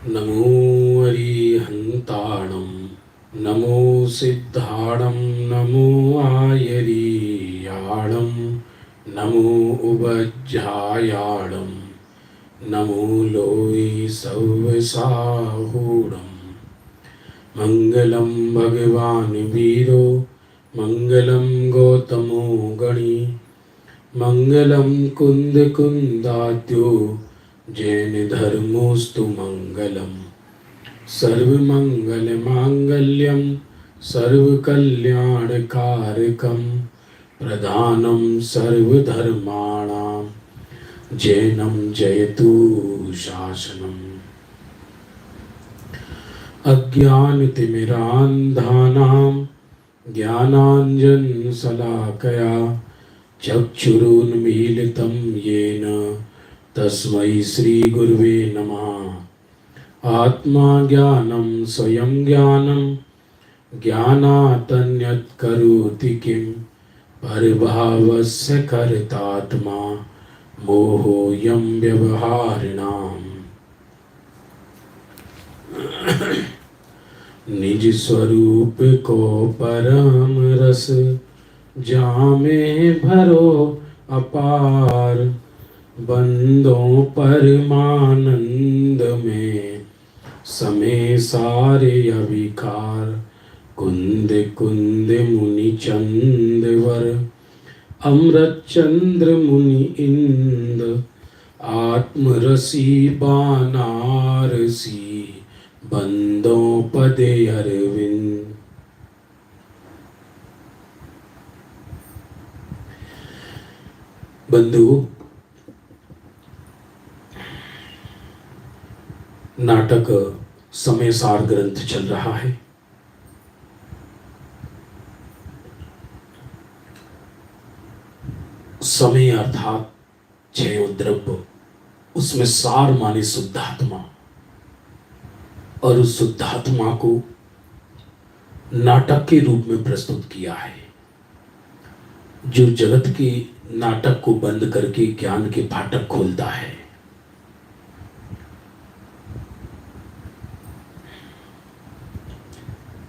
नमो अरिहन्ताणं नमो सिद्धाणं नमो आयरीयाणं नमो उबज्झायाणं नमो लोई सव्वसाहूणं मंगलम भगवान वीरो मंगलम गौतमो गणी मंगलम कुंद कुंदाद्यो जैन धर्मोस्तु मंगलम सर्वमंगल मांगल्यम सर्वकल्याणकारकम प्रधानम सर्वधर्माणां जैनम जयतु शासनम अज्ञानतिमिरान्धानां ज्ञानाञ्जनशलाकया चक्षुरुन्मीलितं येन तस्मै श्रीगुरुवे नमः। आत्मा ज्ञानं स्वयं ज्ञानं ज्ञानात् करोति किं परभावस्य कर्तात्मा मोहोऽयं व्यवहारिणाम्। निज स्वरूप को परम रस जामे भरो अपार बंदों परमानंद में समय सारे अविकार कुंद कुंद मुनि चंदवर अमृत चंद्र मुनि इंद आत्मरसी बानारसी बंदों पदे अरविंद। बंधु, नाटक समय सार ग्रंथ चल रहा है। समय अर्थात क्षय द्रव्य, उसमें सार माने शुद्धात्मा, और उस शुद्धात्मा को नाटक के रूप में प्रस्तुत किया है, जो जगत के नाटक को बंद करके ज्ञान के फाटक खोलता है।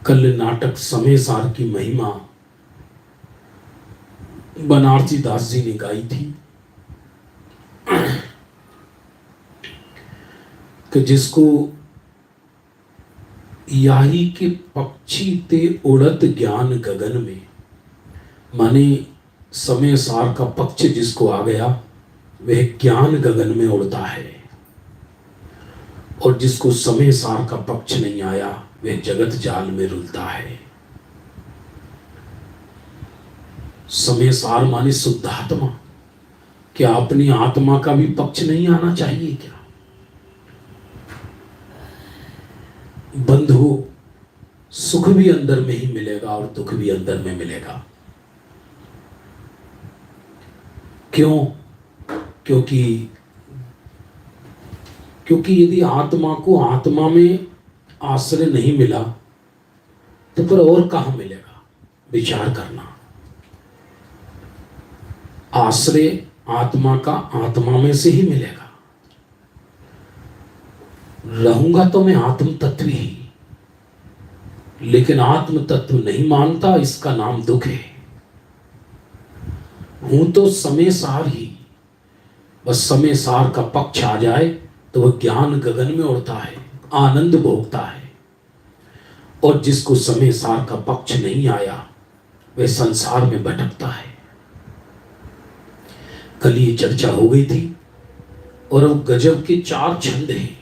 कल नाटक समय सार की महिमा बनारसी दास जी ने गाई थी कि जिसको याही के पक्षी ते उड़त ज्ञान गगन में, माने समय सार का पक्ष जिसको आ गया वह ज्ञान गगन में उड़ता है, और जिसको समय सार का पक्ष नहीं आया वह जगत जाल में रुलता है। समय सार माने शुद्धात्मा। क्या अपनी आत्मा का भी पक्ष नहीं आना चाहिए क्या? बंधु, सुख भी अंदर में ही मिलेगा और दुख भी अंदर में मिलेगा। क्यों? क्योंकि यदि आत्मा को आत्मा में आश्रय नहीं मिला तो फिर और कहां मिलेगा? विचार करना। आश्रय आत्मा का आत्मा में से ही मिलेगा। रहूंगा तो मैं आत्म तत्व ही, लेकिन आत्म तत्व नहीं मानता, इसका नाम दुख है। हूं तो समय सार ही, बस समय सार का पक्ष आ जाए तो वह ज्ञान गगन में उड़ता है, आनंद भोगता है। और जिसको समय सार का पक्ष नहीं आया वह संसार में भटकता है। कल ये चर्चा हो गई थी, और अब गजब के 4 छंद हैं।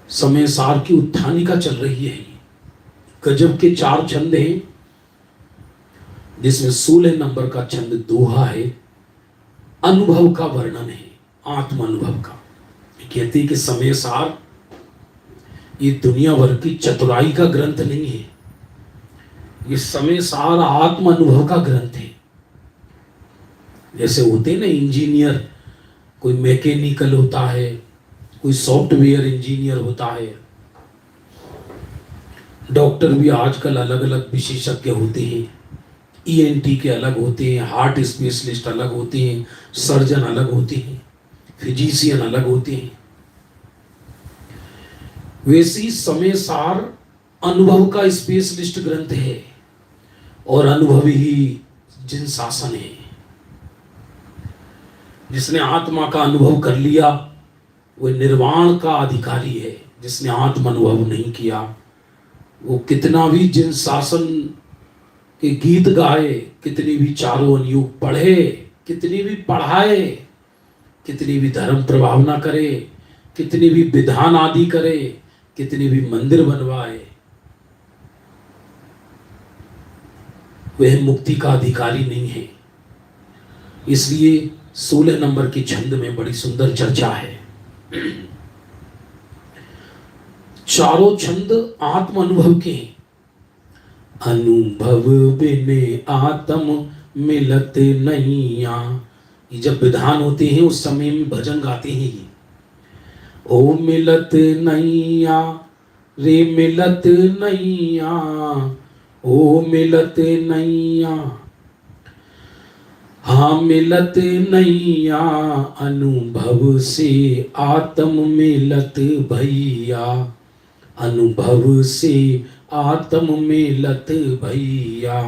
समय सार की उत्थानिका चल रही है। गजब के 4 छंद हैं, जिसमें 16 नंबर का छंद दोहा है, अनुभव का वर्णन है, आत्म अनुभव का। कहती है कि समय सार ये दुनिया भर की चतुराई का ग्रंथ नहीं है, ये समय सार आत्म अनुभव का ग्रंथ है। जैसे होते ना इंजीनियर, कोई मैकेनिकल होता है, कोई सॉफ्टवेयर इंजीनियर होता है, डॉक्टर भी आजकल अलग अलग विशेषज्ञ होते हैं। ईएनटी के अलग होते हैं, हार्ट स्पेशलिस्ट अलग होते हैं, सर्जन अलग होते हैं, फिजिशियन अलग होते हैं। वैसी समय सार अनुभव का स्पेशलिस्ट ग्रंथ है और अनुभवी ही जिन शासन है। जिसने आत्मा का अनुभव कर लिया वो निर्वाण का अधिकारी है। जिसने आत्म अनुभव नहीं किया वो कितना भी जिन शासन के गीत गाए, कितनी भी चारों अनुयोग पढ़े, कितनी भी पढ़ाए, कितनी भी धर्म प्रभावना करे, कितनी भी विधान आदि करे, कितनी भी मंदिर बनवाए, वह मुक्ति का अधिकारी नहीं है। इसलिए 16 नंबर के छंद में बड़ी सुंदर चर्चा है। चारों छंद आत्म अनुभव के। अनुभव बिने आत्म मिलत नैया। ये जब विधान होते हैं उस समय में भजन गाते हैं ये। ओ मिलत नैया रे मिलत नैया, ओ मिलत नैया, हाँ मिलत नैया, अनुभव से आत्म मिलत भैया, अनुभव से आत्म मिलत भैया।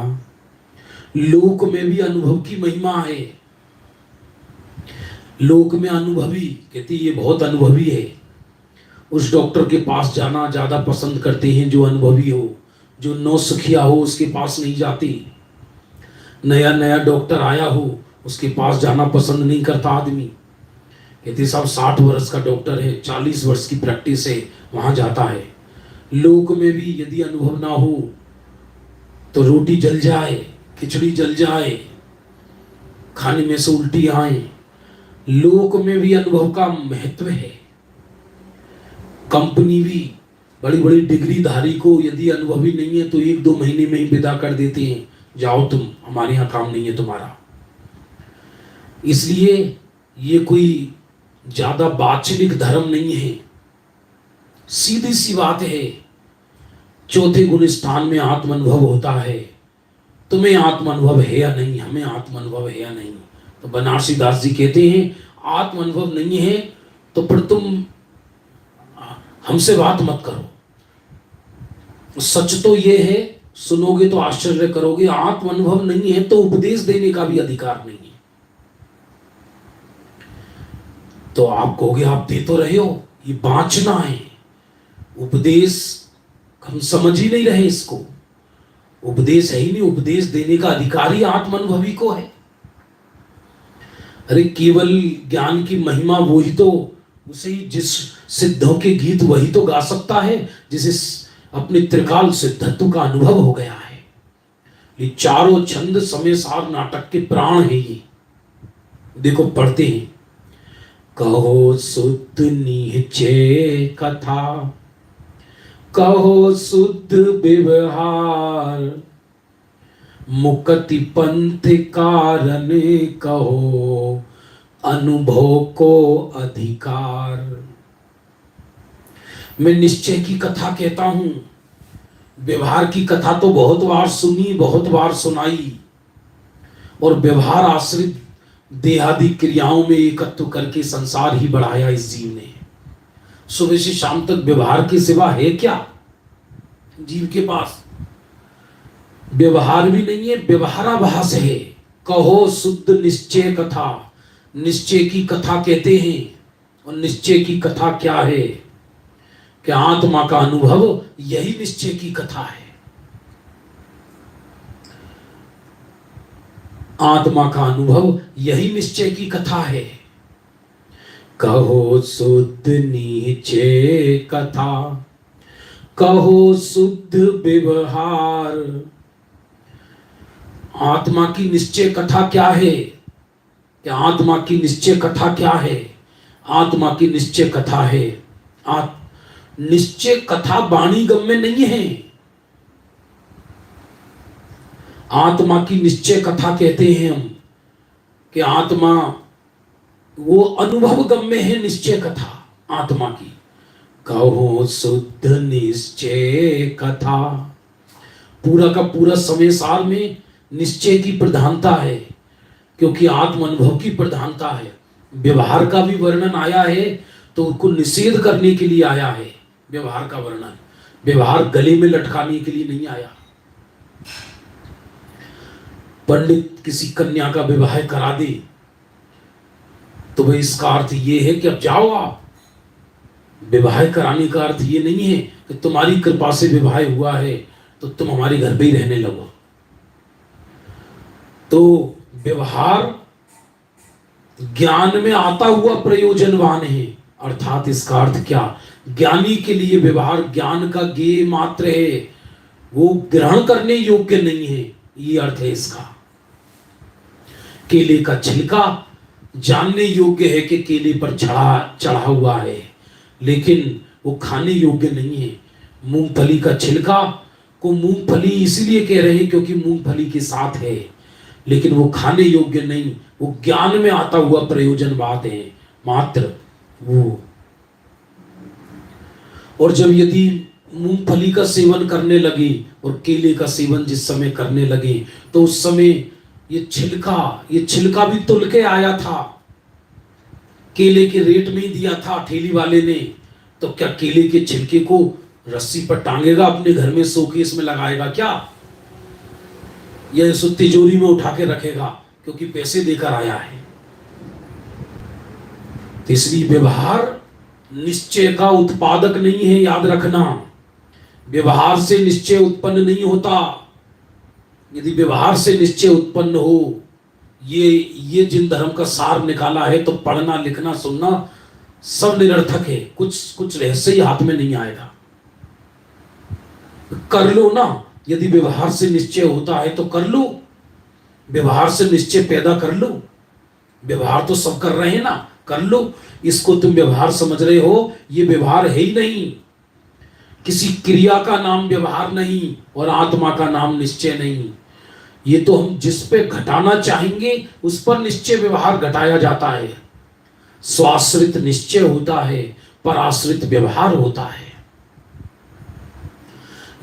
लोक में भी अनुभव की महिमा है। लोक में अनुभवी कहती ये बहुत अनुभवी है। उस डॉक्टर के पास जाना ज्यादा पसंद करते हैं जो अनुभवी हो, जो नौसिखिया हो उसके पास नहीं जाती। नया नया डॉक्टर आया हो उसके पास जाना पसंद नहीं करता आदमी। कहते साहब 60 वर्ष का डॉक्टर है, 40 वर्ष की प्रैक्टिस है, वहां जाता है। लोक में भी यदि अनुभव ना हो तो रोटी जल जाए, खिचड़ी जल जाए, खाने में से उल्टी आए। लोक में भी अनुभव का महत्व है। कंपनी भी बड़ी बड़ी डिग्रीधारी को यदि अनुभवी नहीं है तो 1-2 महीने में ही विदा कर देते हैं, जाओ तुम, हमारे यहां काम नहीं है तुम्हारा। इसलिए ये कोई ज्यादा वाचनिक धर्म नहीं है, सीधी सी बात है। चौथे गुण स्थान में आत्म अनुभव होता है। तुम्हें आत्म अनुभव है या नहीं, हमें आत्म अनुभव है या नहीं। तो बनारसी दास जी कहते हैं आत्म अनुभव नहीं है तो फिर तुम हमसे बात मत करो। सच तो ये है, सुनोगे तो आश्चर्य करोगे, आत्म अनुभव नहीं है तो उपदेश देने का भी अधिकार नहीं है। तो आप कहोगे आप दे तो रहे हो, ये बांचना है। उपदेश हम समझ ही नहीं रहे इसको। उपदेश है ही नहीं, उपदेश देने का अधिकार ही आत्म अनुभवी को है। अरे केवल ज्ञान की महिमा वही तो, उसे ही जिस सिद्धों के गीत वही तो गा सकता है जिसे अपने त्रिकाल सिद्धत्व का अनुभव हो गया है। ये चारों छंद समय सार नाटक के प्राण है। ये देखो पढ़ते हैं। कहो शुद्ध निश्चय कथा, कहो शुद्ध व्यवहार, मुक्ति पंथ कारण कहो अनुभव को अधिकार। मैं निश्चय की कथा कहता हूं, व्यवहार की कथा तो बहुत बार सुनी, बहुत बार सुनाई, और व्यवहार आश्रित देहादि क्रियाओं में एकत्व करके संसार ही बढ़ाया इस जीव ने। सुबह से शाम तक व्यवहार के सिवा है क्या जीव के पास? व्यवहार भी नहीं है, व्यवहाराभास है। कहो शुद्ध निश्चय कथा, निश्चय की कथा कहते हैं। और निश्चय की कथा क्या है? कि आत्मा का अनुभव यही निश्चय की कथा है। आत्मा का अनुभव यही निश्चय की कथा है। कहो शुद्ध निश्चय कथा, कहो शुद्ध व्यवहार। आत्मा की निश्चय कथा क्या है? कि आत्मा की निश्चय कथा क्या है? आत्मा की निश्चय कथा है, निश्चय कथा वाणी गम्य नहीं है। आत्मा की निश्चय कथा कहते हैं हम कि आत्मा वो अनुभव गम्य है। निश्चय कथा आत्मा की। कहो शुद्ध निश्चय कथा, पूरा का पूरा समय सार में निश्चय की प्रधानता है, क्योंकि आत्म अनुभव की प्रधानता है। व्यवहार का भी वर्णन आया है तो उसको निषेध करने के लिए आया है। व्यवहार का वर्णन, व्यवहार गले में लटकाने के लिए नहीं आया। पंडित किसी कन्या का विवाह करा दे तो भाई इसका अर्थ ये है कि अब जाओ आप। विवाह कराने का अर्थ ये नहीं है कि तुम्हारी कृपा से विवाह हुआ है तो तुम हमारे घर पे ही रहने लगो। तो व्यवहार ज्ञान में आता हुआ प्रयोजनवान है, अर्थात इसका अर्थ क्या, ज्ञानी के लिए व्यवहार ज्ञान का ज्ञेय मात्र है, वो ग्रहण करने योग्य नहीं है, ये अर्थ है इसका। केले का छिलका जानने योग्य है कि केले पर चढ़ा हुआ है, लेकिन वो खाने योग्य नहीं है। मूंगफली का छिलका को मूंगफली इसलिए कह रहे हैं क्योंकि मूंगफली के साथ है, लेकिन वो खाने योग्य नहीं, वो ज्ञान में आता हुआ प्रयोजन बात है मात्र वो। और जब यदि मूंगफली का सेवन करने लगे और केले का सेवन जिस समय करने लगे तो उस समय ये छिलका भी तुल के आया था, केले के रेट में ही दिया था ठेली वाले ने। तो क्या केले के छिलके को रस्सी पर टांगेगा, अपने घर में शोकेस में लगाएगा क्या, या इसको तिजोरी में उठा के रखेगा क्योंकि पैसे देकर आया है। तो इसलिए व्यवहार निश्चय का उत्पादक नहीं है, याद रखना। व्यवहार से निश्चय उत्पन्न नहीं होता। यदि व्यवहार से निश्चय उत्पन्न हो, ये जिन धर्म का सार निकाला है तो पढ़ना लिखना सुनना सब निरर्थक है, कुछ रहस्य ही हाथ में नहीं आएगा। कर लो ना, यदि व्यवहार से निश्चय होता है तो कर लो, व्यवहार से निश्चय पैदा कर लो। व्यवहार तो सब कर रहे हैं ना, कर लो। इसको तुम व्यवहार समझ रहे हो, ये व्यवहार है ही नहीं। किसी क्रिया का नाम व्यवहार नहीं और आत्मा का नाम निश्चय नहीं। ये तो हम जिस पे घटाना चाहेंगे उस पर निश्चय व्यवहार घटाया जाता है। स्वाश्रित निश्चय होता है, पराश्रित व्यवहार होता है।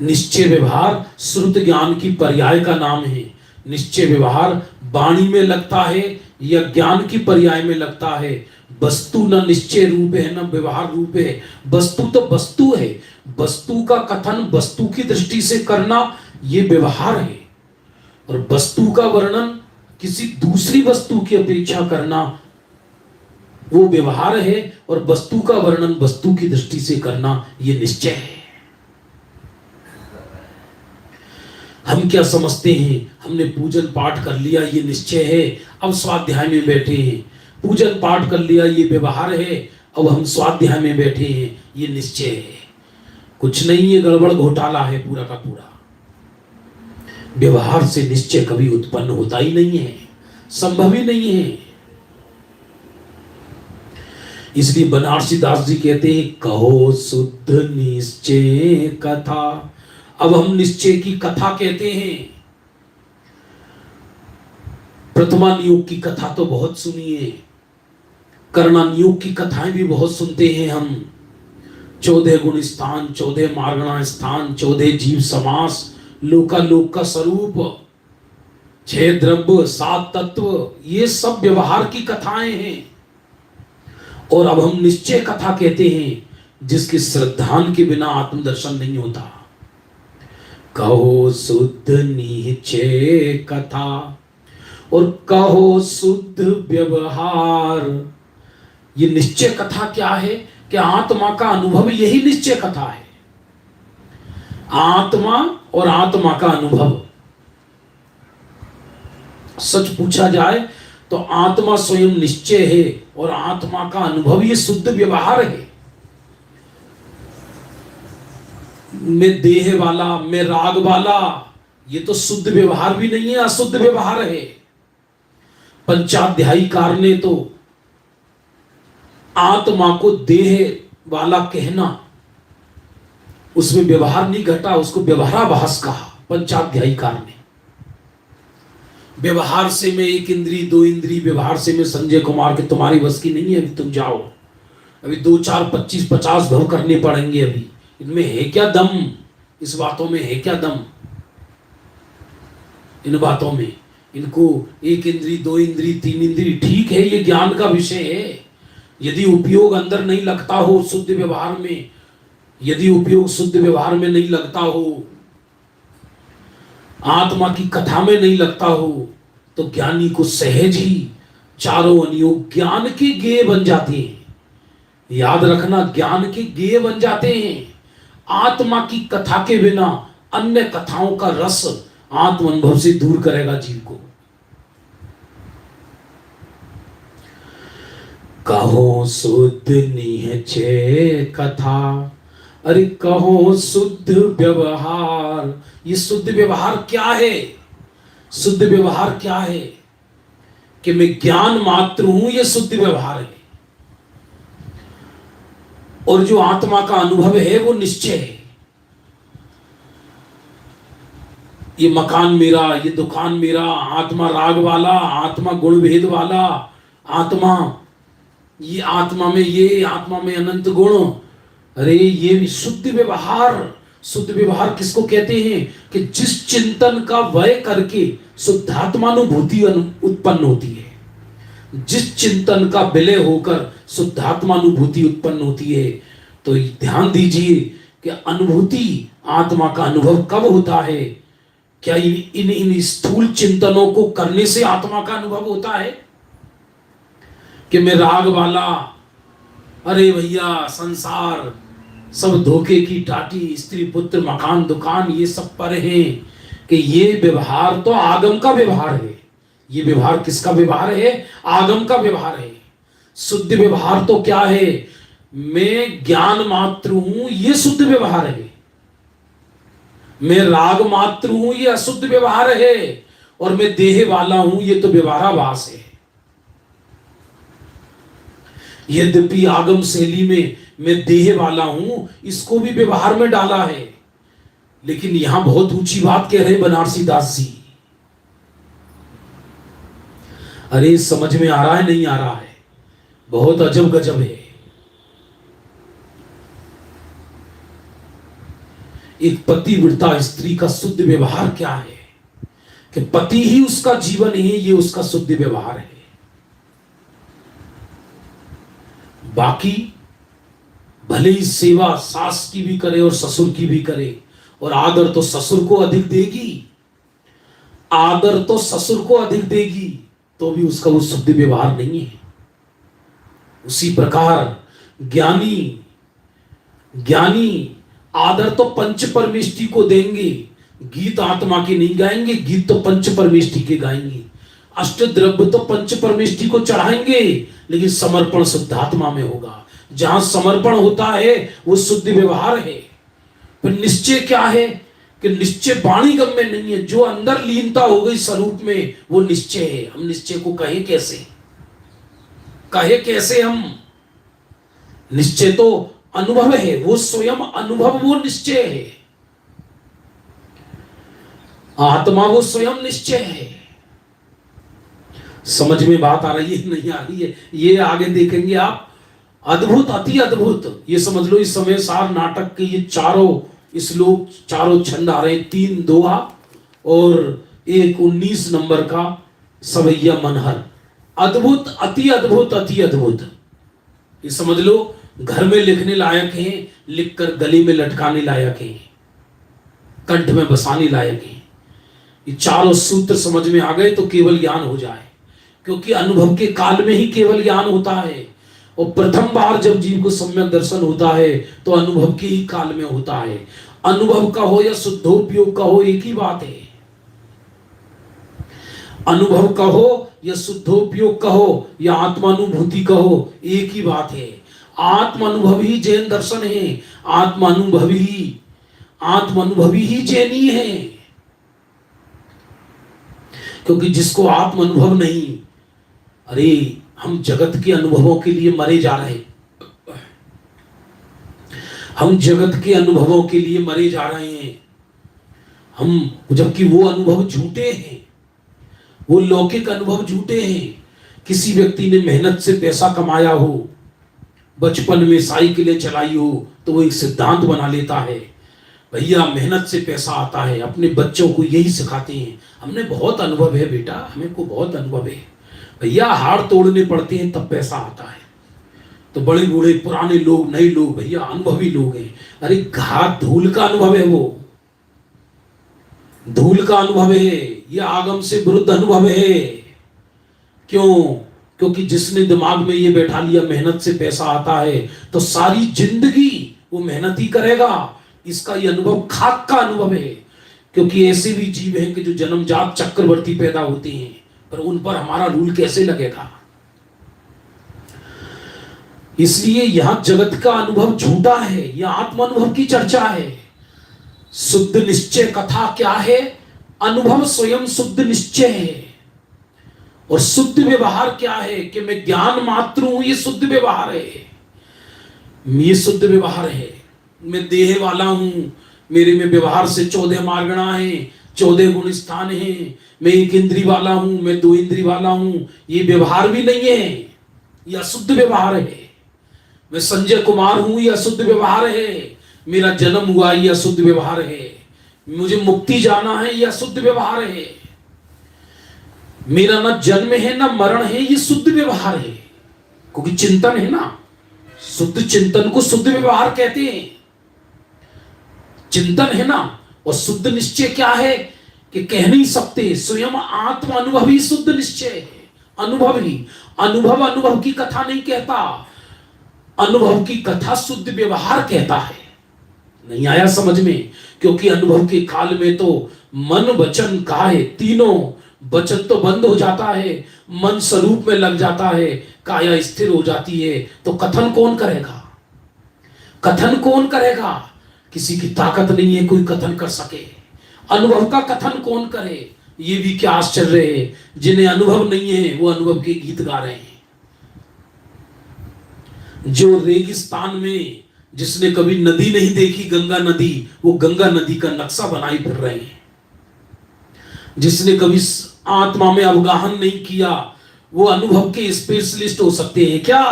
निश्चय व्यवहार श्रुत ज्ञान की पर्याय का नाम है। निश्चय व्यवहार वाणी में लगता है या ज्ञान की पर्याय में लगता है। वस्तु न निश्चय रूप है न व्यवहार रूप है। वस्तु तो वस्तु है, वस्तु का कथन वस्तु की दृष्टि से करना ये व्यवहार है, और वस्तु का वर्णन किसी दूसरी वस्तु की अपेक्षा करना वो व्यवहार है, और वस्तु का वर्णन वस्तु की दृष्टि से करना ये निश्चय है। हम क्या समझते हैं, हमने पूजन पाठ कर लिया ये निश्चय है, अब स्वाध्याय में बैठे हैं। पूजन पाठ कर लिया ये व्यवहार है, अब हम स्वाध्याय में बैठे हैं ये निश्चय है। कुछ नहीं, ये गड़बड़ घोटाला है पूरा का पूरा। व्यवहार से निश्चय कभी उत्पन्न होता ही नहीं है, संभव ही नहीं है। इसलिए बनारसी दास जी कहते हैं, कहो शुद्ध निश्चय कथा। अब हम निश्चय की कथा कहते हैं। प्रथमा नियोग की कथा तो बहुत सुनी है, कर्णा नियोग की कथाएं भी बहुत सुनते हैं हम। 14 गुण स्थान, 14 मार्गणा स्थान, 14 जीव समास, लोकालोक का स्वरूप, 6 द्रव्य, 7 तत्व, ये सब व्यवहार की कथाएं हैं। और अब हम निश्चय कथा कहते हैं, जिसके श्रद्धान के बिना आत्मदर्शन नहीं होता। कहो शुद्ध निश्चय कथा और कहो शुद्ध व्यवहार। ये निश्चय कथा क्या है कि आत्मा का अनुभव, यही निश्चय कथा है। आत्मा और आत्मा का अनुभव। सच पूछा जाए तो आत्मा स्वयं निश्चय है और आत्मा का अनुभव ये शुद्ध व्यवहार है। मैं देह वाला, मैं राग वाला, ये तो शुद्ध व्यवहार भी नहीं है, अशुद्ध व्यवहार है। पंचाध्यायीकार ने तो आत्मा को देह वाला कहना, उसमें व्यवहार नहीं घटा, उसको व्यवहाराभास कहा पंचाध्यायीकार ने। व्यवहार से मैं 1 इंद्री 2 इंद्री, व्यवहार से मैं संजय कुमार के तुम्हारी बस की नहीं है, अभी तुम जाओ, अभी 2 4 25 50 भव करने पड़ेंगे। अभी इनमें है क्या दम, इस बातों में है क्या दम? इन बातों में। इनको एक इंद्री, दो इंद्री, तीन इंद्री, ठीक है, ये ज्ञान का विषय है। यदि उपयोग अंदर नहीं लगता हो शुद्ध व्यवहार में, यदि उपयोग शुद्ध व्यवहार में नहीं लगता हो, आत्मा की कथा में नहीं लगता हो, तो ज्ञानी को सहज ही चारों अनियोग ज्ञान के गेय बन जाते हैं। याद रखना, ज्ञान के गेय बन जाते हैं। आत्मा की कथा के बिना अन्य कथाओं का रस आत्म अनुभव से दूर करेगा जीव को। कहो शुद्ध निहचे कथा, अरे कहो शुद्ध व्यवहार। ये शुद्ध व्यवहार क्या है? शुद्ध व्यवहार क्या है? कि मैं ज्ञान मात्र हूं, ये शुद्ध व्यवहार है। और जो आत्मा का अनुभव है वो निश्चय है। ये मकान मेरा, ये दुकान मेरा, आत्मा राग वाला, आत्मा गुण भेद वाला, आत्मा ये आत्मा में ये, आत्मा में अनंत गुण। अरे ये भी शुद्ध व्यवहार। शुद्ध व्यवहार किसको कहते हैं? कि जिस चिंतन का वय करके शुद्धात्मानुभूति उत्पन्न होती है, जिस चिंतन का विलय होकर शुद्धात्मानुभूति उत्पन्न होती है। तो ध्यान दीजिए कि अनुभूति, आत्मा का अनुभव कब होता है? क्या इन स्थूल चिंतनों को करने से आत्मा का अनुभव होता है? कि मैं राग वाला, अरे भैया संसार सब धोखे की टाटी, स्त्री पुत्र मकान दुकान ये सब पर है, कि ये व्यवहार तो आगम का व्यवहार है। ये व्यवहार किसका व्यवहार है? आगम का व्यवहार है। शुद्ध व्यवहार तो क्या है? मैं ज्ञान मात्र हूं, ये शुद्ध व्यवहार है। मैं राग मात्र हूं, ये अशुद्ध व्यवहार है। और मैं देह वाला हूं, ये तो व्यवहाराभास है। यद्यपि आगम शैली में मैं देह वाला हूं, इसको भी व्यवहार में डाला है, लेकिन यहां बहुत ऊंची बात कह रहे बनारसी दास जी। अरे समझ में आ रहा है? नहीं आ रहा है? बहुत अजब गजब है। एक पतिव्रता स्त्री का शुद्ध व्यवहार क्या है? कि पति ही उसका जीवन है, ये उसका शुद्ध व्यवहार है। बाकी भले ही सेवा सास की भी करे और ससुर की भी करे, और आदर तो ससुर को अधिक देगी, आदर तो ससुर को अधिक देगी, तो भी उसका वो शुद्ध व्यवहार नहीं है। उसी प्रकार ज्ञानी आदर तो पंच परमेष्टि को देंगे, गीत आत्मा के नहीं गाएंगे, गीत तो पंच परमेष्टि के गाएंगे। अष्ट द्रव्य तो पंच परमेष्टि को चढ़ाएंगे, लेकिन समर्पण शुद्धात्मा में होगा। जहां समर्पण होता है वो शुद्ध व्यवहार है। फिर निश्चय क्या है? कि निश्चय वाणी गम में नहीं है। जो अंदर लीनता हो गई स्वरूप में, वो निश्चय है। हम निश्चय को कहें कैसे? हम? निश्चय तो अनुभव है, वो स्वयं अनुभव, वो निश्चय है। आत्मा वो स्वयं निश्चय है। समझ में बात आ रही है? नहीं आ रही है? ये आगे देखेंगे आप। अद्भुत, अति अद्भुत। ये समझ लो इस समय सार नाटक के ये चारों श्लोक, चारों छंद आ रहे हैं। 3 दोहा और एक 19 नंबर का सवैया मनहर। अद्भुत, अति अद्भुत, अति अद्भुत। ये समझ लो घर में लिखने लायक हैं, लिखकर गले में लटकाने लायक हैं, कंठ में बसाने लायक हैं। ये चारों सूत्र समझ में आ गए तो केवल ज्ञान हो जाए, क्योंकि अनुभव के काल में ही केवल ज्ञान होता है। और प्रथम बार जब जीव को सम्यक दर्शन होता है तो अनुभव के ही काल में होता है। अनुभव का हो या शुद्धोपयोग का हो, एक ही बात है। अनुभव का हो या शुद्धोपयोग का हो या आत्मानुभूति का हो, एक ही बात है। आत्मानुभव ही जैन दर्शन है। आत्मानुभवी ही जैनी है। क्योंकि जिसको आत्मानुभव नहीं, अरे हम जगत के अनुभवों के लिए मरे जा रहे हैं। हम जगत के अनुभवों के लिए मरे जा रहे हैं हम, जबकि वो अनुभव झूठे हैं, वो लौकिक अनुभव झूठे हैं। किसी व्यक्ति ने मेहनत से पैसा कमाया हो, बचपन में साइकिलें चलाई हो, तो वो एक सिद्धांत बना लेता है, भैया मेहनत से पैसा आता है। अपने बच्चों को यही सिखाते हैं, हमने बहुत अनुभव है बेटा, हमें को बहुत अनुभव है भैया, हाड़ तोड़ने पड़ते हैं तब पैसा आता है। तो बड़े बूढ़े पुराने लोग, नए लोग, भैया अनुभवी लोग हैं। अरे घात धूल का अनुभव है, वो धूल का अनुभव है, ये आगम से विरुद्ध अनुभव है। क्यों? क्योंकि जिसने दिमाग में ये बैठा लिया मेहनत से पैसा आता है, तो सारी जिंदगी वो मेहनत ही करेगा। इसका ये अनुभव खाक का अनुभव है। क्योंकि ऐसे भी जीव हैं कि जो जन्मजात चक्रवर्ती पैदा होते हैं, पर उन पर हमारा रूल कैसे लगेगा? इसलिए यहां जगत का अनुभव झूठा है, यह आत्मानुभव की चर्चा है। शुद्ध निश्चय कथा क्या है? अनुभव स्वयं शुद्ध निश्चय है। और शुद्ध व्यवहार क्या है? कि मैं ज्ञान मात्र हूं, ये शुद्ध व्यवहार है। ये शुद्ध व्यवहार है। मैं देह वाला हूं, मेरे में व्यवहार से 14 मार्गणा है, 14 गुण स्थान है। मैं एक इंद्री वाला हूं, मैं 2 इंद्री वाला हूं, ये व्यवहार भी नहीं है, यह अशुद्ध व्यवहार है। मैं संजय कुमार हूं, यह अशुद्ध व्यवहार है। मेरा जन्म हुआ, यह अशुद्ध व्यवहार है। मुझे मुक्ति जाना है, यह अशुद्ध व्यवहार है। मेरा न जन्म है न मरण है, ये शुद्ध व्यवहार है। क्योंकि चिंतन है ना, शुद्ध चिंतन को शुद्ध व्यवहार कहते हैं। चिंतन है ना। और शुद्ध निश्चय क्या है? कि कह नहीं सकते, स्वयं आत्म अनुभव ही शुद्ध निश्चय है। अनुभव ही, अनुभव की कथा नहीं कहता, अनुभव की कथा शुद्ध व्यवहार कहता है। नहीं आया समझ में? क्योंकि अनुभव के काल में तो मन वचन काया, तीनों वचन तो बंद हो जाता है, मन स्वरूप में लग जाता है, काया स्थिर हो जाती है। तो कथन कौन करेगा? कथन कौन करेगा? किसी की ताकत नहीं है कोई कथन कर सके। अनुभव का कथन कौन करे? ये भी क्या आश्चर्य है, जिन्हें अनुभव नहीं है वो अनुभव के गीत गा रहे हैं। जो रेगिस्तान में, जिसने कभी नदी नहीं देखी, गंगा नदी, वो गंगा नदी का नक्शा बनाए फिर रहे हैं। जिसने कभी आत्मा में अवगाहन नहीं किया, वो अनुभव के स्पेशलिस्ट हो सकते हैं क्या?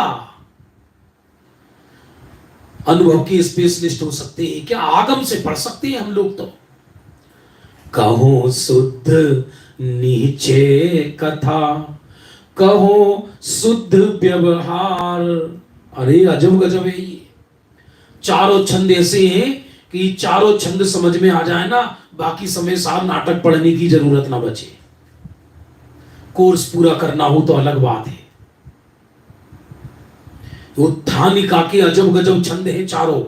अनुभव के स्पेशलिस्ट हो सकते हैं क्या? आगम से पढ़ सकते हैं हम लोग तो। कहो शुद्ध नीचे कथा, कहो शुद्ध व्यवहार। अरे अजब गजब है ये। चारों छंद ऐसे हैं कि चारों छंद समझ में आ जाए ना, बाकी समय सार नाटक पढ़ने की जरूरत ना बचे। कोर्स पूरा करना हो तो अलग बात है। उत्थानिका के अजब गजब छंद हैं चारों,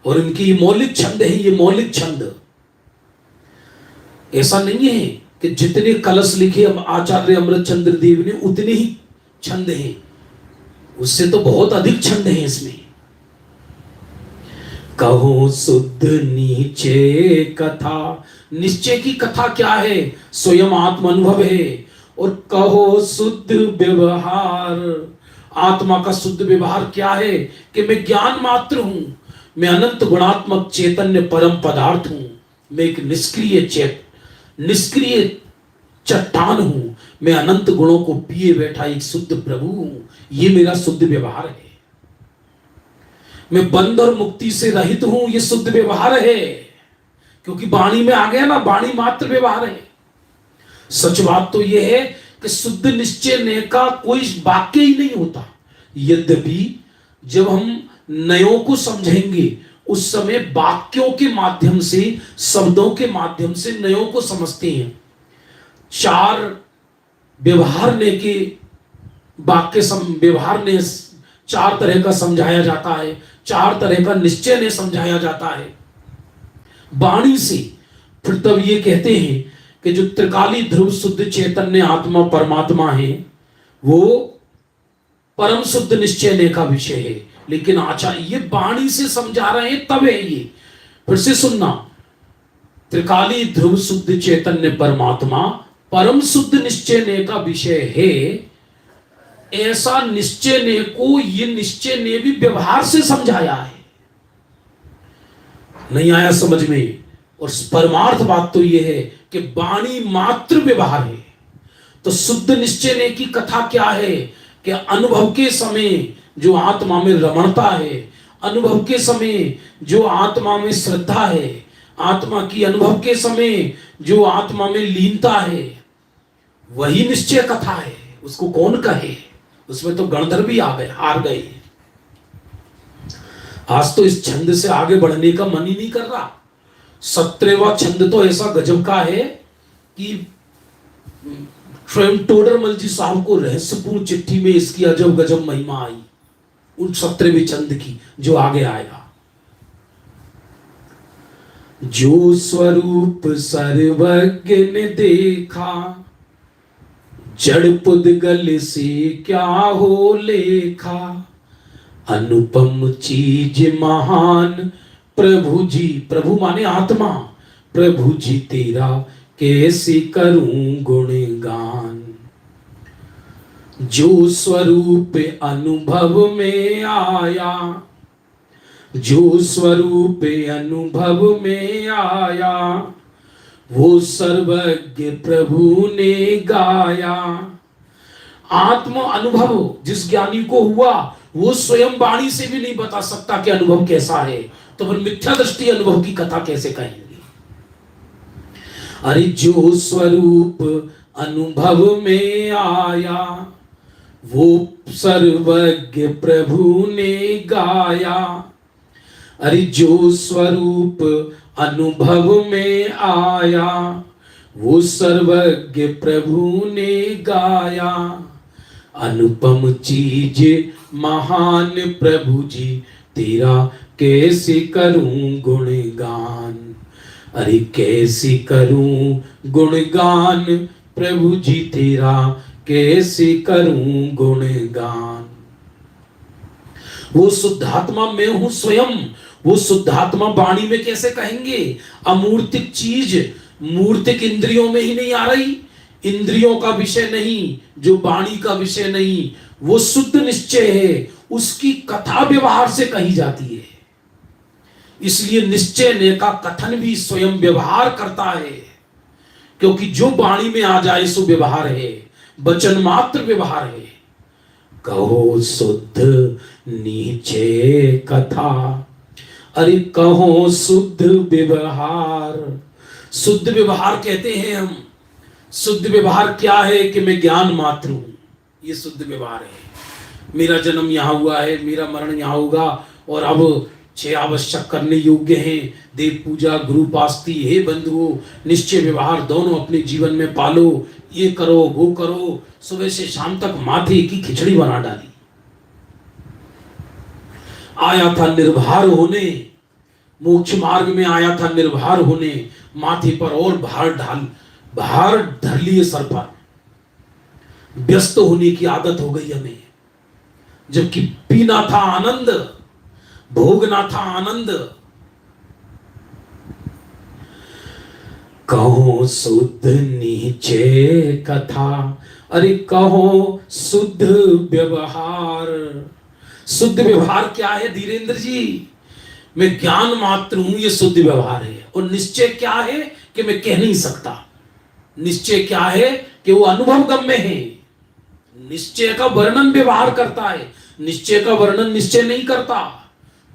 और इनकी मौलिक छंद है, ये मौलिक छंद। ऐसा नहीं है कि जितने कलश लिखे आचार्य अमृतचंद्र देव ने उतने ही छंद हैं, उससे तो बहुत अधिक छंद हैं इसमें। कहो शुद्ध नीचे कथा, निश्चय की कथा क्या है? स्वयं आत्म अनुभव है। और कहो शुद्ध व्यवहार, आत्मा का शुद्ध व्यवहार क्या है? कि मैं ज्ञान मात्र हूं, मैं अनंत गुणात्मक चैतन्य परम पदार्थ हूं, मैं एक निष्क्रिय चट्टान हूं, मैं अनंत गुणों को पिए बैठा एक शुद्ध प्रभु हूं। ये मेरा शुद्ध व्यवहार है। मैं बंध और मुक्ति से रहित हूं, ये शुद्ध व्यवहार है। क्योंकि वाणी में आ गया ना, वाणी मात्र व्यवहार है। सच बात तो यह है कि शुद्ध निश्चय ने का कोई वाक्य ही नहीं होता। यद्यपि जब हम नयों को समझेंगे उस समय वाक्यों के माध्यम से, शब्दों के माध्यम से नयों को समझते हैं। 4 व्यवहार ने के वाक्य व्यवहार ने 4 तरह का समझाया जाता है, 4 तरह का निश्चय ने समझाया जाता है वाणी से। फिर तब ये कहते हैं कि जो त्रिकाली ध्रुव शुद्ध चैतन्य आत्मा परमात्मा है, वो परम शुद्ध निश्चय ने का विषय है। लेकिन आचार्य ये वाणी से समझा रहे हैं, तब है ये। फिर से सुनना, त्रिकाली ध्रुव शुद्ध चैतन्य परमात्मा परम शुद्ध निश्चय ने का विषय है। ऐसा निश्चय ने को ये निश्चय ने भी व्यवहार से समझाया है। नहीं आया समझ में? और परमार्थ बात तो यह है कि वाणी मात्र व्यवहार है। तो शुद्ध निश्चय ने की कथा क्या है? कि अनुभव के समय जो आत्मा में रमणता है, अनुभव के समय जो आत्मा में श्रद्धा है, आत्मा की अनुभव के समय जो आत्मा में लीनता है वही निश्चय कथा है। उसको कौन कहे, उसमें तो गणधर भी आ गए, हार गए। आज तो इस छंद से आगे बढ़ने का मन ही नहीं कर रहा। 17वां छंद तो ऐसा गजब का है कि स्वयं टोडरमल जी साहब को रहस्यपूर्ण चिट्ठी में इसकी अजब गजब महिमा आई, उन 17वें छंद की जो आगे आएगा। जो स्वरूप सर्वज्ञ ने देखा, जड़ पुद्गल से क्या हो लेखा। अनुपम चीज महान प्रभु जी, प्रभु माने आत्मा, प्रभु जी तेरा कैसे करूं गुणगान। जो स्वरूप अनुभव में आया, जो स्वरूप अनुभव में आया, वो सर्वज्ञ प्रभु ने गाया। आत्म अनुभव जिस ज्ञानी को हुआ वो स्वयं वाणी से भी नहीं बता सकता कि अनुभव कैसा है, तो फिर मिथ्या दृष्टि अनुभव की कथा कैसे कहेंगे। अरे जो स्वरूप अनुभव में आया, वो सर्वज्ञ प्रभु ने गाया। अरे जो स्वरूप अनुभव में आया, वो सर्वज्ञ प्रभु ने गाया। अनुपम चीज महान प्रभु जी तेरा कैसे करूं गुणगान। अरे कैसे करूं गुणगान प्रभु जी तेरा कैसे करूं गुणगान। वो शुद्धात्मा मैं हूं स्वयं, वो शुद्धात्मा वाणी में कैसे कहेंगे। अमूर्तिक चीज मूर्तिक इंद्रियों में ही नहीं आ रही, इंद्रियों का विषय नहीं, जो वाणी का विषय नहीं, वो शुद्ध निश्चय है, उसकी कथा व्यवहार से कही जाती है। इसलिए निश्चय ने का कथन भी स्वयं व्यवहार करता है, क्योंकि जो वाणी में आ जाए सो व्यवहार है, वचन मात्र व्यवहार है। कहो शुद्ध नीचे कथा, अरे कहो शुद्ध व्यवहार। शुद्ध व्यवहार कहते हैं हम। शुद्ध व्यवहार क्या है कि मैं ज्ञान मात्र हूं, ये शुद्ध व्यवहार है। मेरा जन्म यहां हुआ है, मेरा मरण यहां होगा, और अब 6 आवश्यक करने योग्य हैं, देव पूजा, गुरु पास्ती। हे बंधुओं, निश्चय व्यवहार दोनों अपने जीवन में पालो, ये करो वो करो। सुबह से शाम तक माथे की खिचड़ी बना डाली। आया था निर्भर होने, मोक्ष मार्ग में आया था निर्भर होने, माथे पर और भार धर लिए सर पर। व्यस्त होने की आदत हो गई हमें, जबकि पीना था आनंद, भोगना था आनंद। कहो शुद्ध नीचे कथा, अरे कहो शुद्ध व्यवहार। शुद्ध व्यवहार क्या है धीरेन्द्र जी? मैं ज्ञान मात्र हूं, ये शुद्ध व्यवहार है। और निश्चय क्या है कि मैं कह नहीं सकता। निश्चय क्या है कि वो अनुभव गम्य है। निश्चय का वर्णन व्यवहार करता है, निश्चय का वर्णन निश्चय नहीं करता।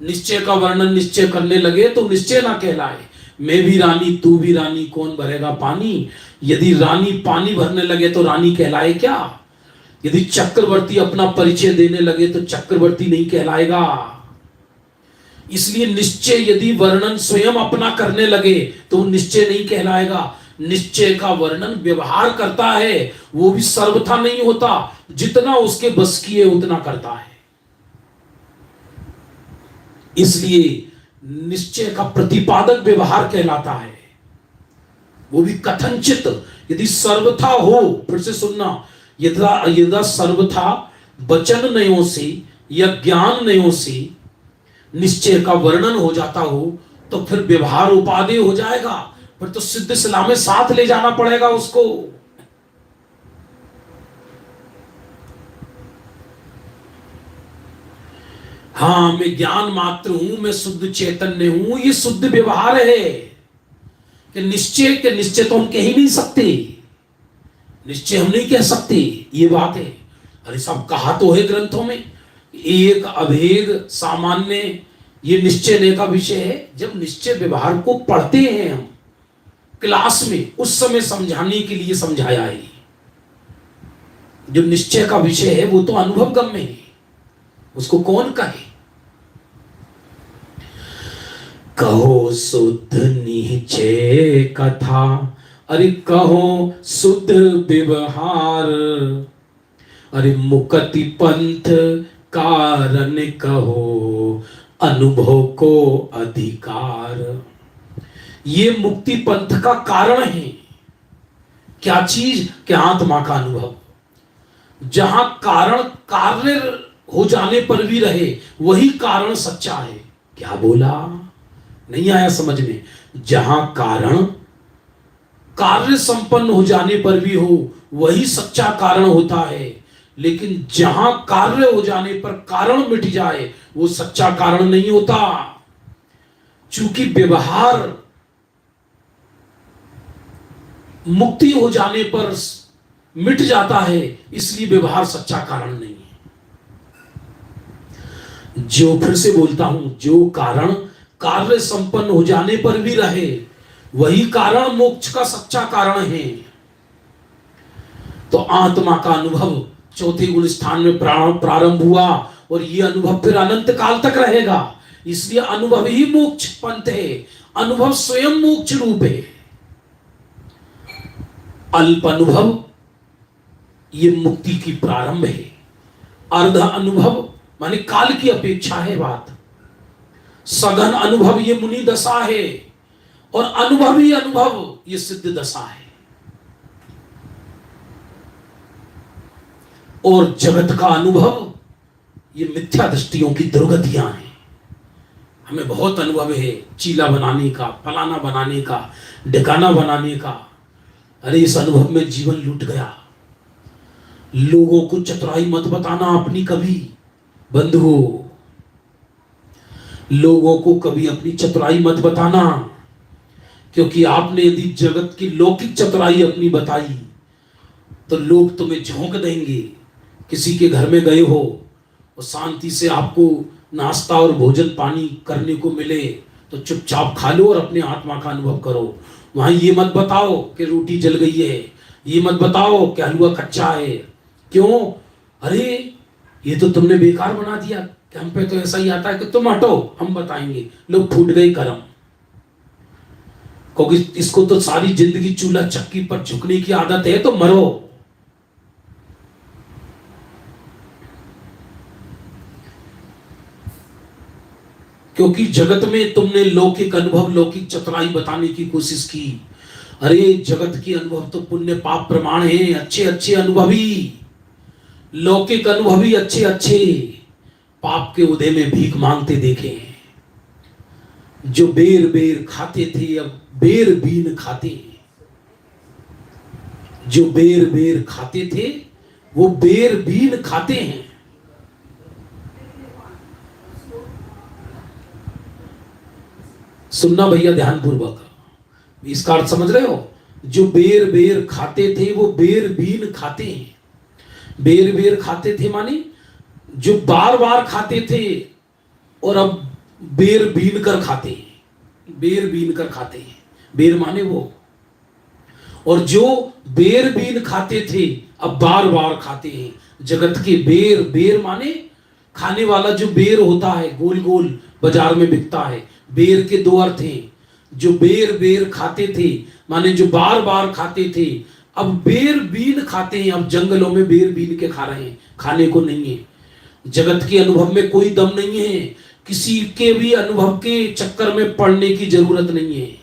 निश्चय का वर्णन निश्चय करने लगे तो निश्चय ना कहलाए। मैं भी रानी तू भी रानी, कौन भरेगा पानी। यदि रानी पानी भरने लगे तो रानी कहलाए क्या? यदि चक्रवर्ती अपना परिचय देने लगे तो चक्रवर्ती नहीं कहलाएगा। इसलिए निश्चय यदि वर्णन स्वयं अपना करने लगे तो निश्चय नहीं कहलाएगा। निश्चय का वर्णन व्यवहार करता है, वो भी सर्वथा नहीं होता, जितना उसके बस की है उतना करता है। इसलिए निश्चय का प्रतिपादक व्यवहार कहलाता है, वो भी कथनचित। यदि सर्वथा हो, फिर से सुनना, यदा सर्वथा वचन नयों से या ज्ञान नयों से निश्चय का वर्णन हो जाता हो तो फिर व्यवहार उपादेय हो जाएगा। फिर तो सिद्ध सलाह में साथ ले जाना पड़ेगा उसको। हाँ, मैं ज्ञान मात्र हूं, मैं शुद्ध चैतन्य हूं, ये शुद्ध व्यवहार है। कि निश्चय तो हम कह ही नहीं सकते, निश्चय हम नहीं कह सकते, ये बात है। अरे सब कहा तो है ग्रंथों में, एक अभेद सामान्य ये निश्चय ने का विषय है। जब निश्चय व्यवहार को पढ़ते हैं हम क्लास में, उस समय समझाने के लिए समझाया है। जो निश्चय का विषय है वो तो अनुभव गम्य है, उसको कौन कहे। कहो शुद्ध निश्चय कथा, अरे कहो शुद्ध व्यवहार, अरे मुक्ति पंथ कारण कहो अनुभव को अधिकार। ये मुक्ति पंथ का कारण है। क्या चीज? क्या आत्मा का अनुभव। जहां कारण कार्य हो जाने पर भी रहे, वही कारण सच्चा है। क्या बोला? नहीं आया समझ में? जहां कारण कार्य संपन्न हो जाने पर भी हो, वही सच्चा कारण होता है। लेकिन जहां कार्य हो जाने पर कारण मिट जाए, वो सच्चा कारण नहीं होता। चूंकि व्यवहार मुक्ति हो जाने पर मिट जाता है, इसलिए व्यवहार सच्चा कारण नहीं है। जो, फिर से बोलता हूं, जो कारण कार्य संपन्न हो जाने पर भी रहे, वही कारण मोक्ष का सच्चा कारण है। तो आत्मा का अनुभव चौथे गुण स्थान में प्रारंभ हुआ, और यह अनुभव फिर अनंत काल तक रहेगा। इसलिए अनुभव ही मोक्ष पंथ है। अनुभव स्वयं मोक्ष रूप है। अल्प अनुभव ये मुक्ति की प्रारंभ है। अर्ध अनुभव माने काल की अपेक्षा है बात। सघन अनुभव ये मुनि दशा है, और अनुभवी अनुभव ये सिद्ध दशा है। और जगत का अनुभव ये मिथ्या दृष्टियों की दुर्गतियां हैं। हमें बहुत अनुभव है चीला बनाने का, फलाना बनाने का, ढिकाना बनाने का। अरे इस अनुभव में जीवन लूट गया। लोगों को चतुराई मत बताना अपनी कभी, बंधुओं, लोगों को कभी अपनी चतुराई मत बताना। क्योंकि आपने यदि जगत की लौकिक चतुराई अपनी बताई, तो लोग तुम्हें झोंक देंगे। किसी के घर में गए हो और शांति से आपको नाश्ता और भोजन पानी करने को मिले, तो चुपचाप खा लो और अपने आत्मा का अनुभव करो। वहां ये मत बताओ कि रोटी जल गई है, ये मत बताओ कि हलवा कच्चा है। क्यों? अरे ये तो तुमने बेकार बना दिया, कि हम पे तो ऐसा ही आता है कि तुम हटो, हम बताएंगे। लोग फूट गए कर्म, क्योंकि इसको तो सारी जिंदगी चूल्हा चक्की पर झुकने की आदत है, तो मरो। क्योंकि जगत में तुमने लौकिक अनुभव, लौकिक चतुराई बताने की कोशिश की। अरे जगत के अनुभव तो पुण्य पाप प्रमाण है। अच्छे अच्छे अनुभवी, लौकिक अनुभवी अच्छे अच्छे पाप के उदय में भीख मांगते देखे हैं। जो बेर बेर खाते थे, अब बेर बीन खाते हैं। जो बेर बेर खाते थे, वो बेर बीन खाते हैं। सुनना भैया ध्यान पूर्वक, इसका अर्थ समझ रहे हो? जो बेर बेर खाते थे, वो बेर बीन खाते हैं। बेर बेर खाते थे माने जो बार बार खाते थे, और अब बेर बीन कर खाते हैं। बेर बीन कर खाते हैं, बेर माने वो। और जो बेर बीन खाते थे, अब बार बार खाते हैं। जगत के बेर, बेर माने खाने वाला जो बेर होता है, गोल गोल बाजार में बिकता है। बेर के दो अर्थ हैं। जो बेर बेर खाते थे माने जो बार बार खाते थे, अब बेर बीन खाते हैं। अब जंगलों में बेर बीन के खा रहे हैं, खाने को नहीं है। जगत के अनुभव में कोई दम नहीं है। किसी के भी अनुभव के चक्कर में पड़ने की जरूरत नहीं है।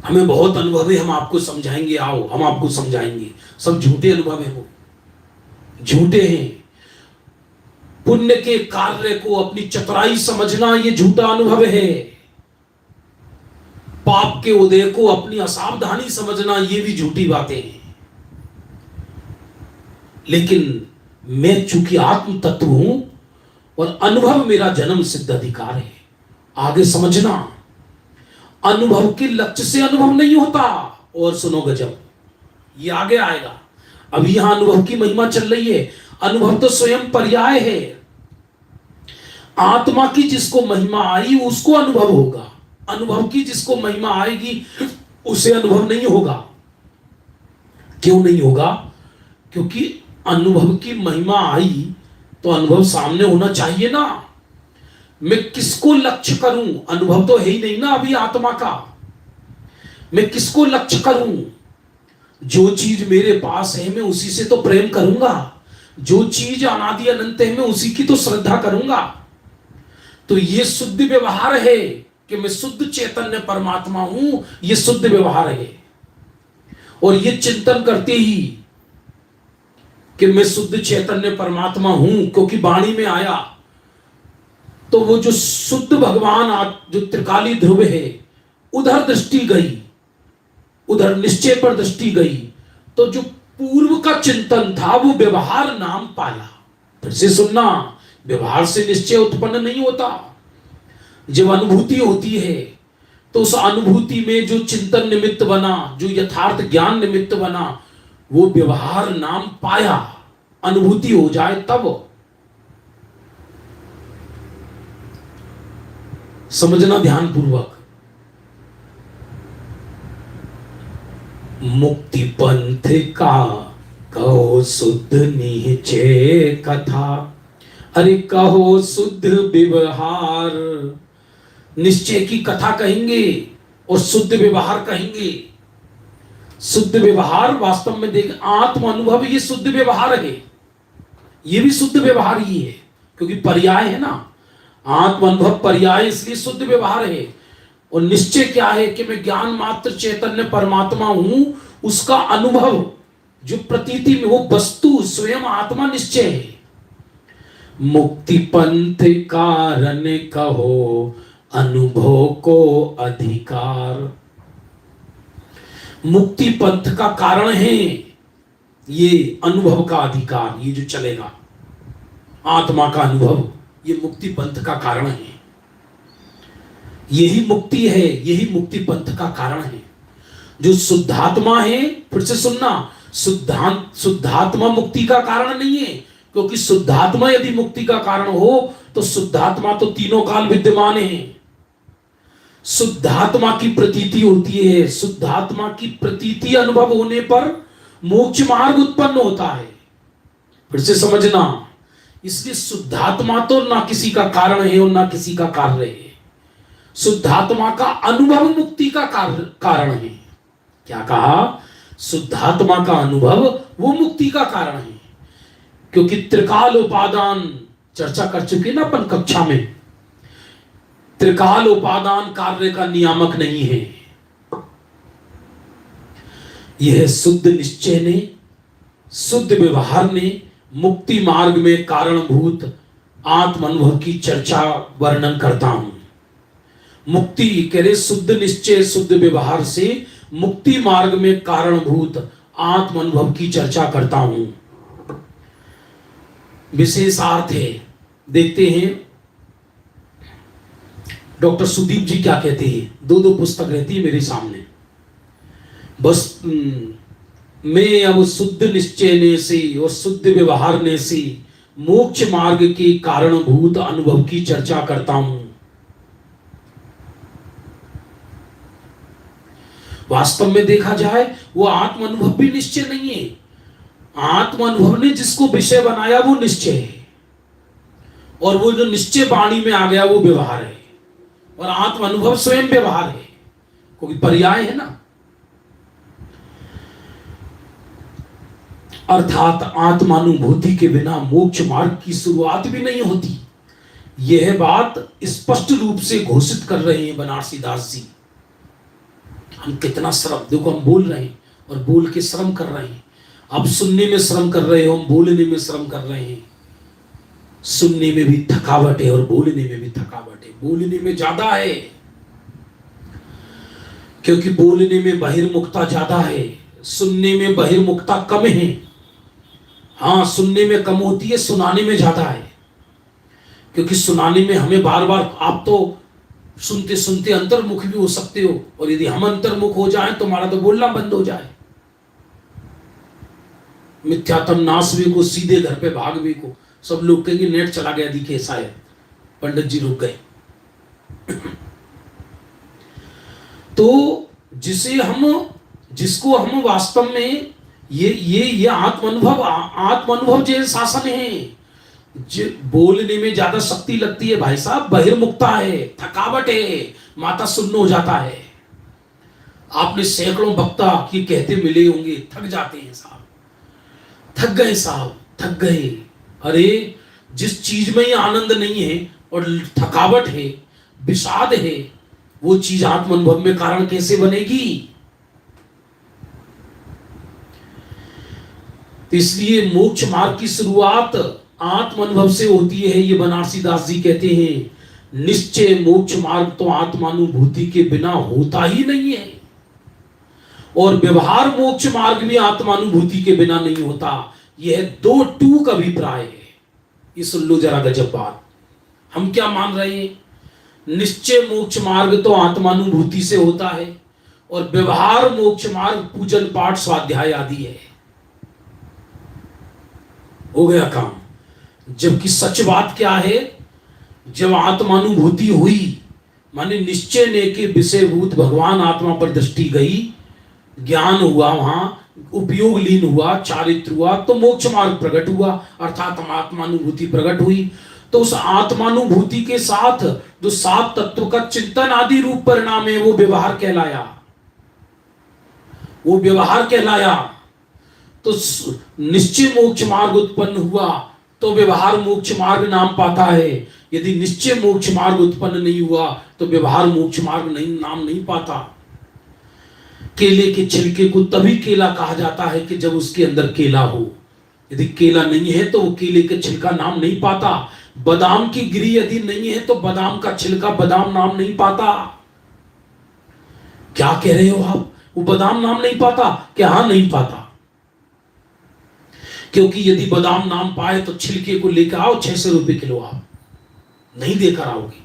हमें बहुत अनुभव है, हम आपको समझाएंगे। आओ हम आपको समझाएंगे। सब झूठे अनुभव है, वो झूठे हैं। पुण्य के कार्य को अपनी चतुराई समझना, ये झूठा अनुभव है। पाप के उदय को अपनी असावधानी समझना, ये भी झूठी बातें हैं। लेकिन मैं चूंकि आत्म तत्व हूं और अनुभव मेरा जन्म सिद्ध अधिकार है। आगे समझना, अनुभव के लक्ष्य से अनुभव नहीं होता। और सुनो गजब, ये आगे आएगा। अभी यहां अनुभव की महिमा चल रही है। अनुभव तो स्वयं पर्याय है। आत्मा की जिसको महिमा आई उसको अनुभव होगा, अनुभव की जिसको महिमा आएगी उसे अनुभव नहीं होगा। क्यों नहीं होगा? क्योंकि अनुभव की महिमा आई तो अनुभव सामने होना चाहिए ना। मैं किसको लक्ष्य करूं? अनुभव तो है ही नहीं ना अभी आत्मा का। मैं किसको लक्ष्य करूं? जो चीज मेरे पास है मैं उसी से तो प्रेम करूंगा, जो चीज अनादि अनंत है मैं उसी की तो श्रद्धा करूंगा। तो ये शुद्ध व्यवहार है कि मैं शुद्ध चैतन्य परमात्मा हूं, ये शुद्ध व्यवहार है। और ये चिंतन करते ही कि मैं शुद्ध चैतन्य परमात्मा हूं, क्योंकि वाणी में आया तो वो जो शुद्ध भगवान जो त्रिकाली ध्रुव है उधर दृष्टि गई, उधर निश्चय पर दृष्टि गई, तो जो पूर्व का चिंतन था वो व्यवहार नाम पाया। फिर से सुनना, व्यवहार से निश्चय उत्पन्न नहीं होता। जब अनुभूति होती है तो उस अनुभूति में जो चिंतन निमित्त बना, जो यथार्थ ज्ञान निमित्त बना, वो व्यवहार नाम पाया। अनुभूति हो जाए तब समझना ध्यान पूर्वक। मुक्ति पंथ का कहो शुद्ध निश्चय कथा, अरे कहो शुद्ध व्यवहार। निश्चय की कथा कहेंगे और शुद्ध व्यवहार कहेंगे। शुद्ध व्यवहार वास्तव में देख, आत्म अनुभव ये शुद्ध व्यवहार है, ये भी शुद्ध व्यवहार ही है, क्योंकि पर्याय है ना। आत्म अनुभव पर्याय, इसलिए शुद्ध व्यवहार है। और निश्चय क्या है कि मैं ज्ञान मात्र चैतन्य परमात्मा हूं, उसका अनुभव जो प्रतीति में, वो वस्तु स्वयं आत्मा निश्चय है। मुक्ति पंथ कारण कहो अनुभव को अधिकार। मुक्ति पंथ का कारण है ये अनुभव का अधिकार, ये जो चलेगा आत्मा का अनुभव, ये मुक्ति पंथ का कारण है। यही मुक्ति है, यही मुक्ति पंथ का कारण है। जो शुद्धात्मा है, फिर से सुनना, शुद्धात्मा मुक्ति का कारण नहीं है, क्योंकि शुद्धात्मा यदि मुक्ति का कारण हो तो शुद्धात्मा तो तीनों काल विद्यमान है। शुद्धात्मा की प्रतीति होती है, शुद्धात्मा की प्रतीति अनुभव होने पर मोक्ष मार्ग उत्पन्न होता है। फिर से समझना, इसलिए शुद्धात्मा तो ना किसी का कारण है और ना किसी का कार्य है। शुद्धात्मा का अनुभव मुक्ति का कारण है। क्या कहा? शुद्धात्मा का अनुभव वो मुक्ति का कारण है, क्योंकि त्रिकाल उपादान चर्चा कर चुके ना अपन कक्षा में। त्रिकाल उपादान कार्य का नियामक नहीं है। यह शुद्ध निश्चय ने, शुद्ध व्यवहार ने मुक्ति मार्ग में कारणभूत आत्म अनुभव की चर्चा वर्णन करता हूं। मुक्ति कह रहे शुद्ध निश्चय शुद्ध व्यवहार से मुक्ति मार्ग में कारणभूत आत्म अनुभव की चर्चा करता हूं। विशेषार्थ है, देखते हैं डॉक्टर सुदीप जी क्या कहते हैं। दो पुस्तक रहती है मेरे सामने। बस मैं अब शुद्ध निश्चय ने से और शुद्ध व्यवहार ने से मोक्ष मार्ग के कारणभूत अनुभव की चर्चा करता हूं। वास्तव में देखा जाए वो आत्म अनुभव भी निश्चय नहीं है। आत्म अनुभव ने जिसको विषय बनाया वो निश्चय है, और वो जो निश्चय वाणी में आ गया वो व्यवहार है, और आत्म अनुभव स्वयं व्यवहार है, क्योंकि पर्याय है ना। अर्थात आत्मानुभूति के बिना मोक्ष मार्ग की शुरुआत भी नहीं होती। यह बात स्पष्ट रूप से घोषित कर रहे हैं बनारसी दास जी। हम कितना श्रम, देखो हम बोल रहे हैं और बोल के श्रम कर रहे हैं। आप सुनने में श्रम कर रहे हो, हम बोलने में श्रम कर रहे हैं। सुनने में भी थकावट है और बोलने में भी थकावट है। बोलने में ज्यादा है, क्योंकि बोलने में बहिर्मुखता ज्यादा है, सुनने में बहिर्मुखता कम है। हाँ, सुनने में कम होती है, सुनाने में ज्यादा है, क्योंकि सुनाने में हमें बार बार, आप तो सुनते सुनते अंतर्मुख भी हो सकते हो, और यदि हम अंतर्मुख हो जाएं तो हमारा तो बोलना बंद हो जाए। मिथ्यात्म नासवे को, सीधे घर पे भागवे को। सब लोग कहेंगे नेट चला गया दिखे शायद, पंडित जी रुक गए। तो जिसको हम वास्तव में ये आत्म अनुभव जैसे शासन है। बोलने में ज्यादा शक्ति लगती है भाई साहब, बहिर्मुखता है, थकावट है, माथा सुन्न हो जाता है। आपने सैकड़ों वक्ता की कहते मिले होंगे, थक जाते हैं साहब, थक गए साहब, थक गए। अरे जिस चीज में ही आनंद नहीं है और थकावट है, विषाद है, वो चीज आत्म अनुभव में कारण कैसे बनेगी? इसलिए मोक्ष मार्ग की शुरुआत आत्म अनुभव से होती है। ये बनारसी दास जी कहते हैं, निश्चय मोक्ष मार्ग तो आत्मानुभूति के बिना होता ही नहीं है, और व्यवहार मोक्ष मार्ग भी आत्मानुभूति के बिना नहीं होता। यह दो टूक अभिप्राय है। ये सुन लो जरा गजब बात। हम क्या मान रहे हैं? निश्चय मोक्ष मार्ग तो आत्मानुभूति से होता है, और व्यवहार मोक्ष मार्ग पूजन पाठ स्वाध्याय आदि है। हो गया काम। जबकि सच बात क्या है? जब आत्मानुभूति हुई, माने निश्चय ने के विषयभूत भगवान आत्मा पर दृष्टि गई, ज्ञान हुआ, वहां उपयोग लीन हुआ, चारित्र हुआ, तो मोक्ष मार्ग प्रकट हुआ, अर्थात आत्मानुभूति प्रकट हुई। तो उस आत्मानुभूति के साथ जो सात तत्व का चिंतन आदि रूप परिणाम है, वो व्यवहार कहलाया, वो व्यवहार कहलाया। तो निश्चय मोक्ष मार्ग उत्पन्न हुआ तो व्यवहार मोक्ष मार्ग नाम पाता है। यदि निश्चय मोक्ष मार्ग उत्पन्न नहीं हुआ तो व्यवहार मोक्ष मार्ग नाम नहीं पाता। केले के छिलके को तभी केला कहा जाता है कि जब उसके अंदर केला हो। यदि केला नहीं है तो वो केले के छिलका नाम नहीं पाता। बादाम की गिरी यदि नहीं है तो बादाम का छिलका बादाम नाम नहीं पाता। क्या कह रहे हो आप? वो बादाम नाम नहीं पाता? क्या? हाँ, नहीं पाता। क्योंकि यदि बादाम नाम पाए तो छिलके को लेकर आओ 600 रुपए किलो, आप नहीं देकर आओगे।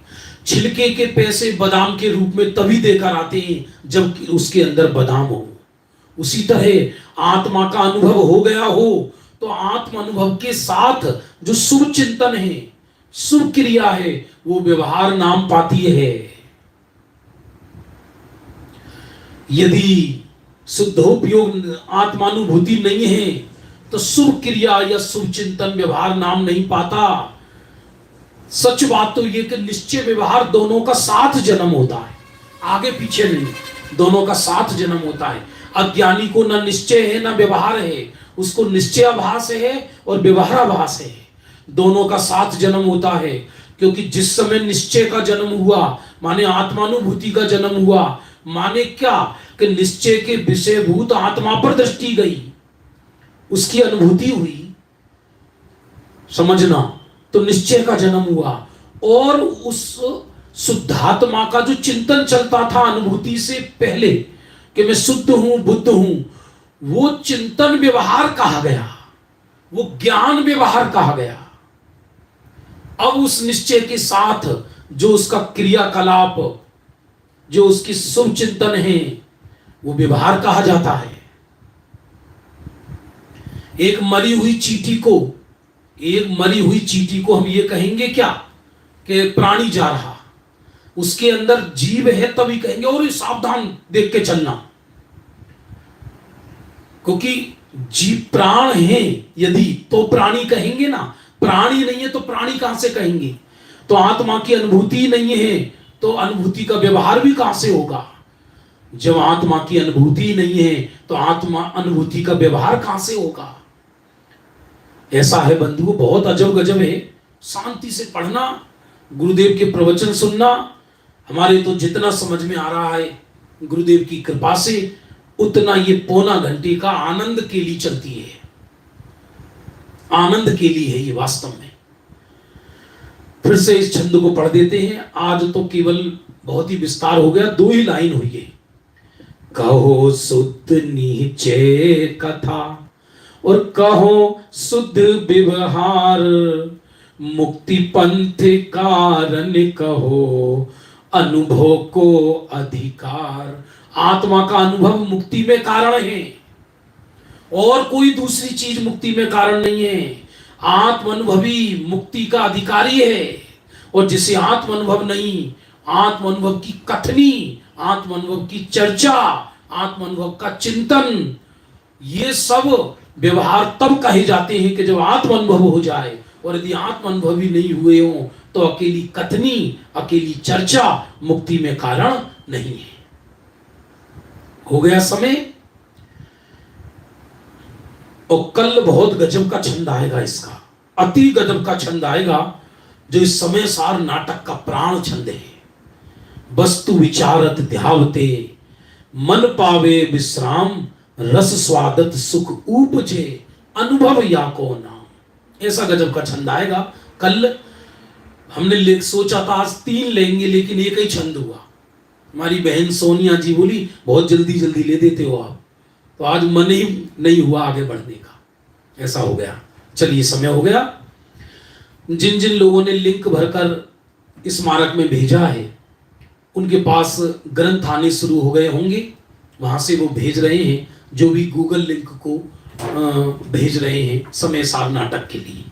छिलके के पैसे बादाम के रूप में तभी देकर आते हैं जब उसके अंदर बादाम हो। उसी तरह आत्मा का अनुभव हो गया हो तो आत्म अनुभव के साथ जो शुभ चिंतन है, शुभ क्रिया है, वो व्यवहार नाम पाती है। यदि शुद्धोपयोग आत्मानुभूति नहीं है तो शुभ क्रिया या शुभ चिंतन व्यवहार नाम नहीं पाता। सच बात तो ये कि निश्चय व्यवहार दोनों का साथ जन्म होता है, आगे पीछे नहीं, दोनों का साथ जन्म होता है। अज्ञानी को ना निश्चय है ना व्यवहार है, उसको निश्चयाभास है और व्यवहाराभास है। दोनों का साथ जन्म होता है। क्योंकि जिस समय निश्चय का जन्म हुआ माने आत्मानुभूति का जन्म हुआ, माने क्या कि निश्चय के विषयभूत आत्मा पर दृष्टि गई, उसकी अनुभूति हुई, समझना, तो निश्चय का जन्म हुआ। और उस शुद्धात्मा का जो चिंतन चलता था अनुभूति से पहले कि मैं शुद्ध हूं, बुद्ध हूं, वो चिंतन व्यवहार कहा गया, वो ज्ञान व्यवहार कहा गया। अब उस निश्चय के साथ जो उसका क्रियाकलाप, जो उसकी शुभ चिंतन है, वो व्यवहार कहा जाता है। एक मरी हुई चींटी को हम ये कहेंगे क्या कि प्राणी जा रहा, उसके अंदर जीव है तभी कहेंगे और सावधान देख के चलना, क्योंकि जीव प्राण है यदि तो प्राणी कहेंगे ना। प्राणी नहीं है तो प्राणी कहां से कहेंगे? तो आत्मा की अनुभूति नहीं है तो अनुभूति का व्यवहार भी कहां से होगा? जब आत्मा की अनुभूति नहीं है तो आत्मा अनुभूति का व्यवहार कहां से होगा? ऐसा है बंधुओं, बहुत अजब गजब है। शांति से पढ़ना, गुरुदेव के प्रवचन सुनना। हमारे तो जितना समझ में आ रहा है गुरुदेव की कृपा से, उतना ये पौना घंटे का आनंद के लिए चलती है, आनंद के लिए है ये वास्तव में। फिर से इस छंद को पढ़ देते हैं। आज तो केवल बहुत ही विस्तार हो गया, 2 ही लाइन हुई है। कहो शुद्ध नीचे कथा और कहो शुद्ध व्यवहार, मुक्ति पंथ कारण कहो अनुभव को अधिकार। आत्मा का अनुभव मुक्ति में कारण है और कोई दूसरी चीज मुक्ति में कारण नहीं है। आत्म अनुभवी मुक्ति का अधिकारी है और जिसे आत्म अनुभव नहीं, आत्म अनुभव की कथनी, आत्म अनुभव की चर्चा, आत्म अनुभव का चिंतन, ये सब व्यवहार तब कहे जाते हैं कि जब आत्म अनुभव हो जाए। और यदि आत्म अनुभव ही नहीं हुए हो तो अकेली कथनी, अकेली चर्चा मुक्ति में कारण नहीं है। हो गया समय। और कल बहुत गजब का छंद आएगा, इसका अति गजब का छंद आएगा, जो इस समय सार नाटक का प्राण छंद है। वस्तु विचारत ध्यावते, मन पावे विश्राम, रस स्वादत सुख उपजे, अनुभव या को नाम। ऐसा गजब का छंद आएगा। कल हमने सोचा था आज 3 लेंगे, लेकिन एक ही छंद हुआ। हमारी बहन सोनिया जी बोली बहुत जल्दी जल्दी ले देते हो आप, तो आज मन ही नहीं हुआ आगे बढ़ने का, ऐसा हो गया। चलिए समय हो गया। जिन जिन लोगों ने लिंक भरकर स्मारक में भेजा है उनके पास ग्रंथ आने शुरू हो गए होंगे, वहां से वो भेज रहे हैं, जो भी गूगल लिंक को भेज रहे हैं समय सार नाटक के लिए।